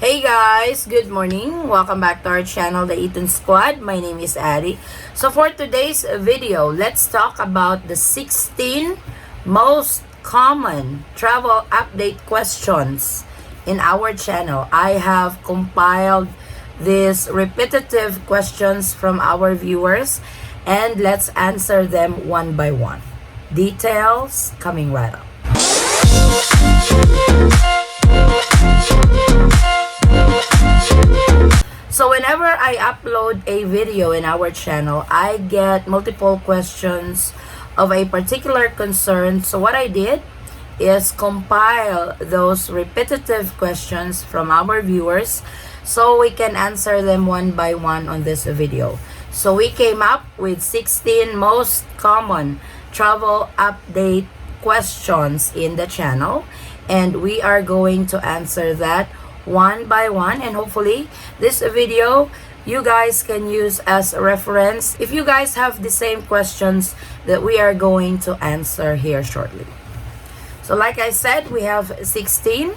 Hey guys, good morning. Welcome back to our channel, the Eaton Squad. My name is Addie. So for today's video, let's talk about the 16 most common travel update questions in our channel. I have compiled these repetitive questions from our viewers and let's answer them one by one. Details coming right up. So whenever I upload a video in our channel, I get multiple questions of a particular concern. So what I did is compile those repetitive questions from our viewers so we can answer them one by one on this video. So we came up with 16 most common travel update questions in the channel, and we are going to answer that one by one, and hopefully this video you guys can use as a reference if you guys have the same questions that we are going to answer here shortly. So like I said, we have 16,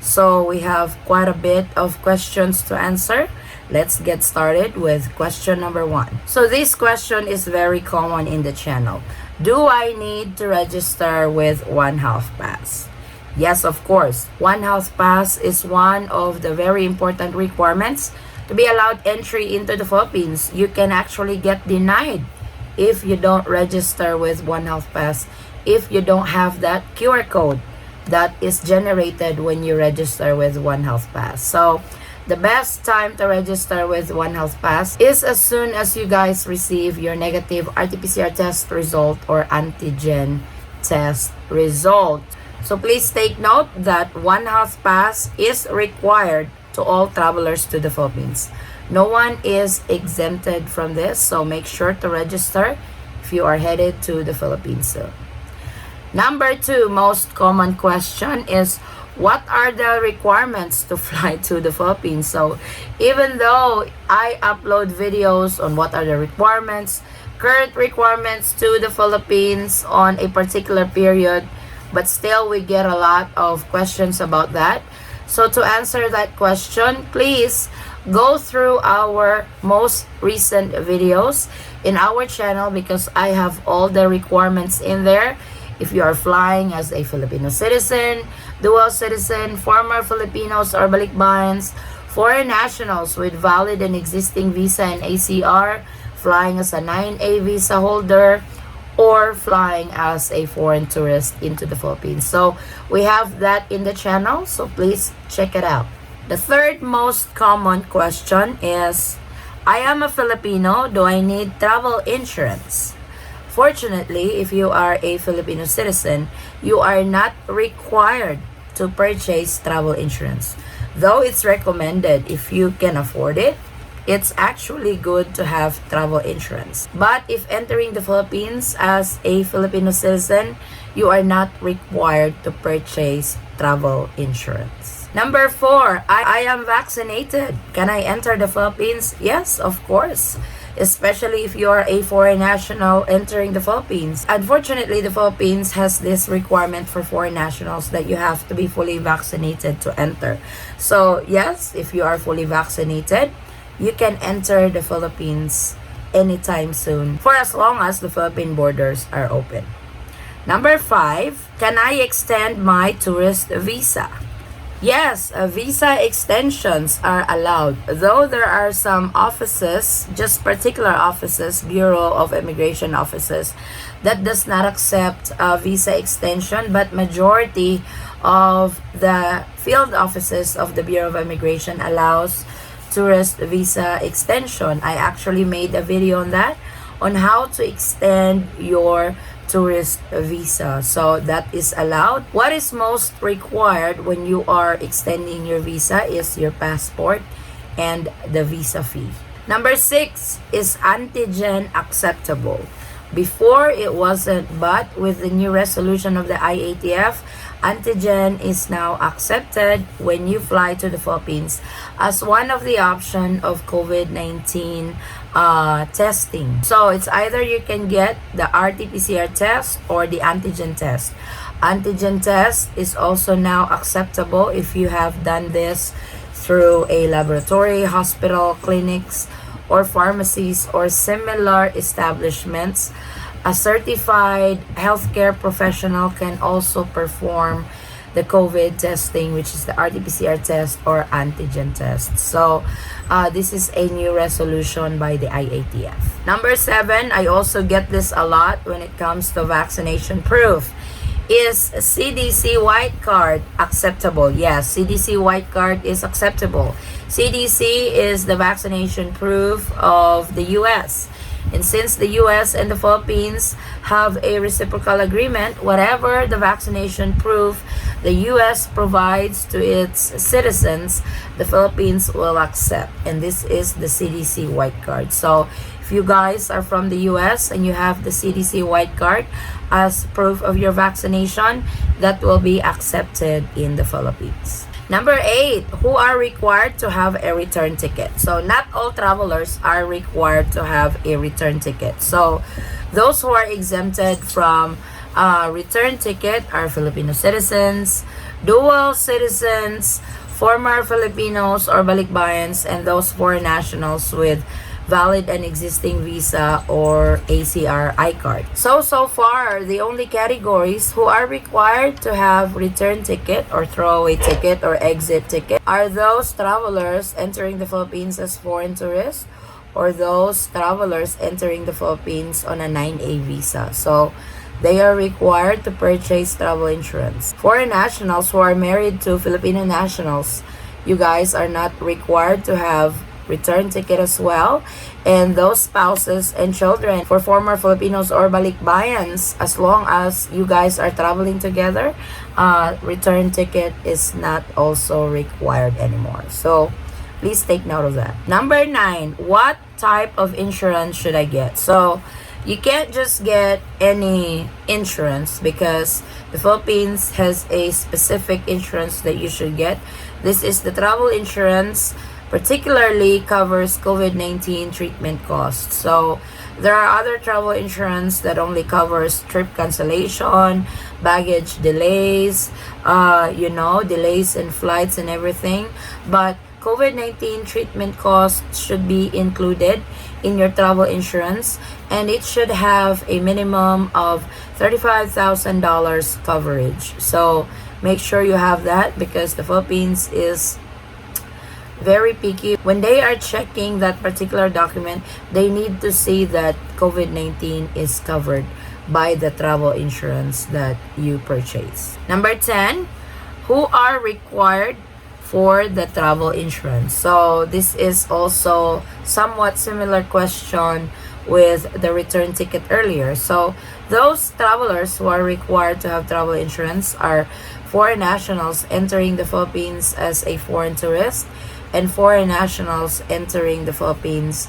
so we have quite a bit of questions to answer. Let's get started with question number 1. So this question is very common in the channel. Do I need to register with One Health Pass? Yes, of course. One Health Pass is one of the very important requirements to be allowed entry into the Philippines. You can actually get denied if you don't register with One Health Pass, if you don't have that QR code that is generated when you register with One Health Pass. So the best time to register with One Health Pass is as soon as you guys receive your negative RT-PCR test result or antigen test result. So please take note that One Health Pass is required to all travelers to the Philippines. No one is exempted from this, so make sure to register if you are headed to the Philippines soon. Number 2 most common question is, what are the requirements to fly to the Philippines? So even though I upload videos on what are the requirements, current requirements to the Philippines on a particular period, but still we get a lot of questions about that. So to answer that question, please go through our most recent videos in our channel because I have all the requirements in there. If you are flying as a Filipino citizen, dual citizen, former Filipinos or balikbayans, foreign nationals with valid and existing visa and ACR, flying as a 9A visa holder, or flying as a foreign tourist into the Philippines. So we have that in the channel, so please check it out. The third most common question is, I am a Filipino, do I need travel insurance? Fortunately, if you are a Filipino citizen, you are not required to purchase travel insurance. Though it's recommended if you can afford it, it's actually good to have travel insurance. But if entering the Philippines as a Filipino citizen, you are not required to purchase travel insurance. Number 4, I am vaccinated. Can I enter the Philippines? Yes, of course. Especially if you are a foreign national entering the Philippines. Unfortunately, the Philippines has this requirement for foreign nationals that you have to be fully vaccinated to enter. So yes, if you are fully vaccinated, you can enter the Philippines anytime soon for as long as the Philippine borders are open. Number 5, can I extend my tourist visa? Yes, visa extensions are allowed, though there are some offices, just particular offices, Bureau of Immigration offices, that does not accept visa extension, but majority of the field offices of the Bureau of Immigration allows tourist visa extension. I actually made a video on that, on how to extend your tourist visa. So that is allowed. What is most required when you are extending your visa is your passport and the visa fee. Number 6, is antigen acceptable? Before it wasn't, but with the new resolution of the IATF, antigen is now accepted when you fly to the Philippines as one of the option of COVID-19 testing. So it's either you can get the RT-PCR test or the antigen test. Antigen test is also now acceptable if you have done this through a laboratory, hospital, clinics, or pharmacies or similar establishments. A certified healthcare professional can also perform the COVID testing, which is the RT-PCR test or antigen test. So this is a new resolution by the IATF. Number 7, I also get this a lot when it comes to vaccination proof. Is CDC white card acceptable? Yes, CDC white card is acceptable. CDC is the vaccination proof of the US. And since the US and the Philippines have a reciprocal agreement, whatever the vaccination proof the US provides to its citizens, the Philippines will accept. And this is the CDC white card. So if you guys are from the US and you have the CDC white card as proof of your vaccination, that will be accepted in the Philippines. Number 8, who are required to have a return ticket? So not all travelers are required to have a return ticket. So those who are exempted from return ticket are Filipino citizens, dual citizens, former Filipinos or balikbayans, and those foreign nationals with valid and existing visa or ACR I-card. So far, the only categories who are required to have return ticket or throwaway ticket or exit ticket are those travelers entering the Philippines as foreign tourists or those travelers entering the Philippines on a 9A visa. So they are required to purchase travel insurance. Foreign nationals who are married to Filipino nationals, you guys are not required to have return ticket as well. And those spouses and children for former Filipinos or balikbayans, as long as you guys are traveling together, return ticket is not also required anymore. So please take note of that. Number 9, what type of insurance should I get? So you can't just get any insurance because the Philippines has a specific insurance that you should get. This is the travel insurance, particularly covers COVID-19 treatment costs. So there are other travel insurance that only covers trip cancellation, baggage delays, delays in flights and everything. But COVID-19 treatment costs should be included in your travel insurance, and it should have a minimum of $35,000 coverage. So make sure you have that because the Philippines is very picky. When they are checking that particular document, they need to see that COVID-19 is covered by the travel insurance that you purchase. Number 10, who are required for the travel insurance? So this is also somewhat similar question with the return ticket earlier. So those travelers who are required to have travel insurance are foreign nationals entering the Philippines as a foreign tourist and foreign nationals entering the Philippines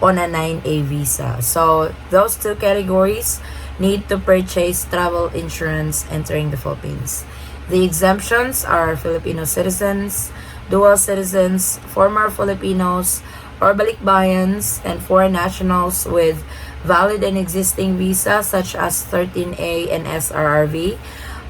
on a 9A visa. So those two categories need to purchase travel insurance entering the Philippines. The exemptions are Filipino citizens, dual citizens, former Filipinos or balikbayans, and foreign nationals with valid and existing visas such as 13A and SRRV,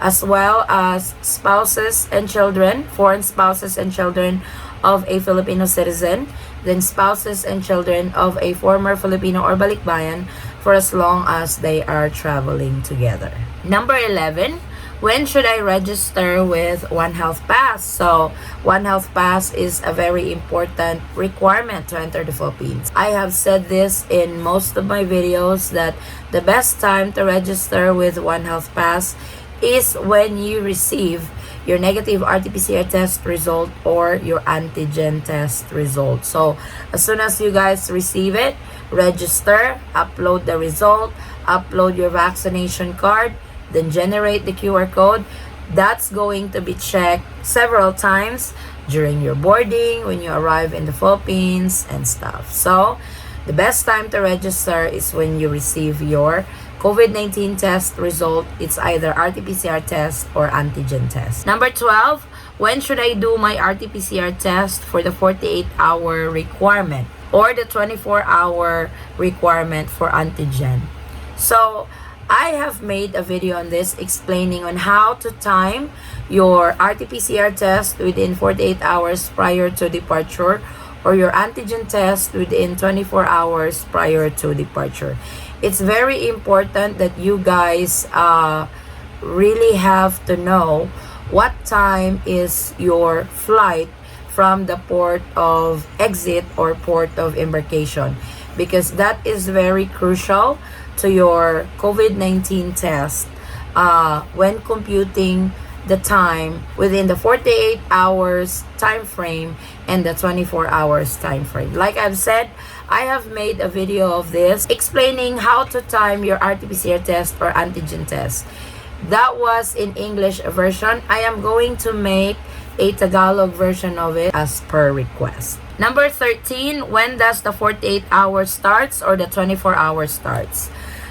as well as spouses and children, foreign spouses and children of a Filipino citizen, then spouses and children of a former Filipino or balikbayan for as long as they are traveling together. Number 11, when should I register with One Health Pass? So One Health Pass is a very important requirement to enter the Philippines. I have said this in most of my videos that the best time to register with One Health Pass is when you receive your negative RT-PCR test result or your antigen test result. So as soon as you guys receive it, register, upload the result, upload your vaccination card, then generate the QR code. That's going to be checked several times during your boarding, when you arrive in the Philippines and stuff. So the best time to register is when you receive your COVID-19 test result. It's either RT-PCR test or antigen test. Number 12, when should I do my RT-PCR test for the 48-hour requirement or the 24-hour requirement for antigen? So I have made a video on this explaining on how to time your RT-PCR test within 48 hours prior to departure, or your antigen test within 24 hours prior to departure. It's very important that you guys really have to know what time is your flight from the port of exit or port of embarkation, because that is very crucial to your COVID-19 test when computing the time within the 48 hours time frame and the 24 hours time frame. Like I've said, I have made a video of this explaining how to time your RT-PCR test or antigen test. That was in English version. I am going to make a Tagalog version of it as per request. Number 13, when does the 48 hours starts or the 24 hours starts?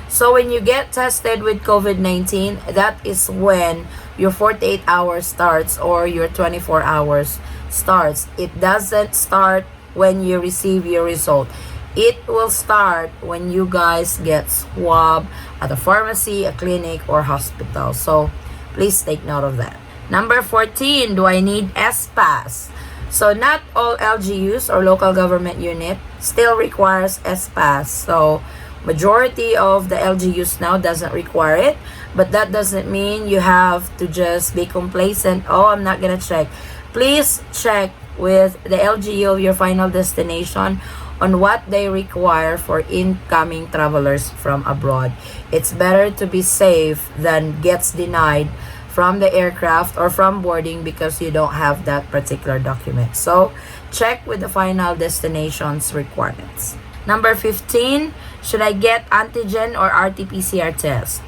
So when you get tested with COVID-19, that is when your 48 hours starts or your 24 hours starts. It doesn't start when you receive your result. It will start when you guys get swabbed at a pharmacy, a clinic, or hospital. So please take note of that. Number 14, do I need SPASS? So not all LGUs or local government unit still requires SPASS. So majority of the LGUs now doesn't require it, but that doesn't mean you have to just be complacent. Oh, I'm not gonna check. Please check with the LGU of your final destination on what they require for incoming travelers from abroad. It's better to be safe than gets denied from the aircraft or from boarding because you don't have that particular document. So check with the final destination's requirements. Number 15, should I get antigen or RT-PCR test?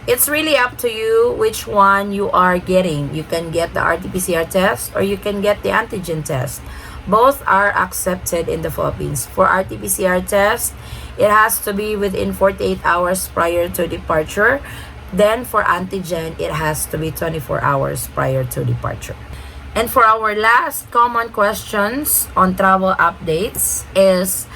It's really up to you which one you are getting. You can get the RT-PCR test or you can get the antigen test. Both are accepted in the Philippines. For RT-PCR test, it has to be within 48 hours prior to departure. Then for antigen, it has to be 24 hours prior to departure. And for our last common questions on travel updates is,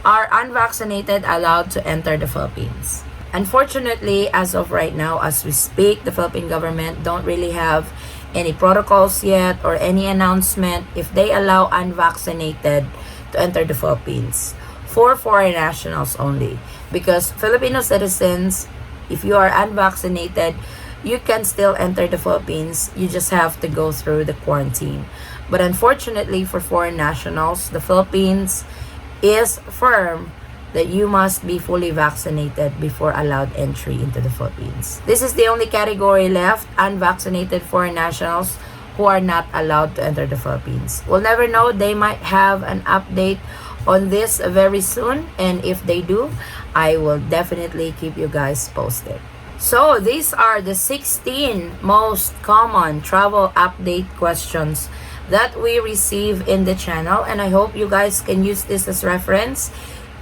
are unvaccinated allowed to enter the Philippines? Unfortunately, as of right now, as we speak, the Philippine government don't really have any protocols yet or any announcement if they allow unvaccinated to enter the Philippines for foreign nationals only. Because Filipino citizens, if you are unvaccinated, you can still enter the Philippines. You just have to go through the quarantine. But unfortunately for foreign nationals, the Philippines is firm that you must be fully vaccinated before allowed entry into the Philippines. This is the only category left, unvaccinated foreign nationals who are not allowed to enter the Philippines. We'll never know, they might have an update on this very soon, and if they do, I will definitely keep you guys posted. So these are the 16 most common travel update questions that we receive in the channel, and I hope you guys can use this as reference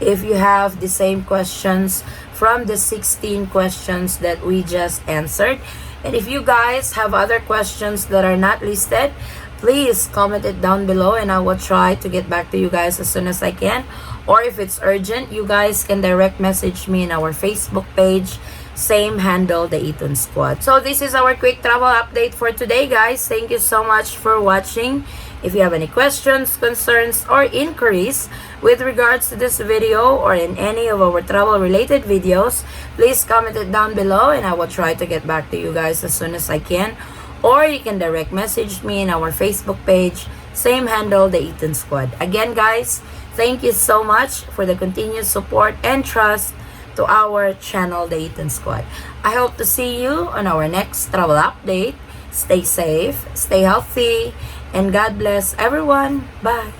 if you have the same questions from the 16 questions that we just answered. And if you guys have other questions that are not listed, please comment it down below and I will try to get back to you guys as soon as I can. Or if it's urgent, you guys can direct message me in our Facebook page. Same handle, the Eaton Squad. So this is our quick travel update for today, guys. Thank you so much for watching. If you have any questions, concerns, or inquiries with regards to this video or in any of our travel related videos, please comment it down below and I will try to get back to you guys as soon as I can. Or you can direct message me in our Facebook page. Same handle, the Eaton Squad. Again, guys, thank you so much for the continued support and trust to our channel, the Eaton Squad. I hope to see you on our next travel update. Stay safe, stay healthy, and God bless everyone. Bye.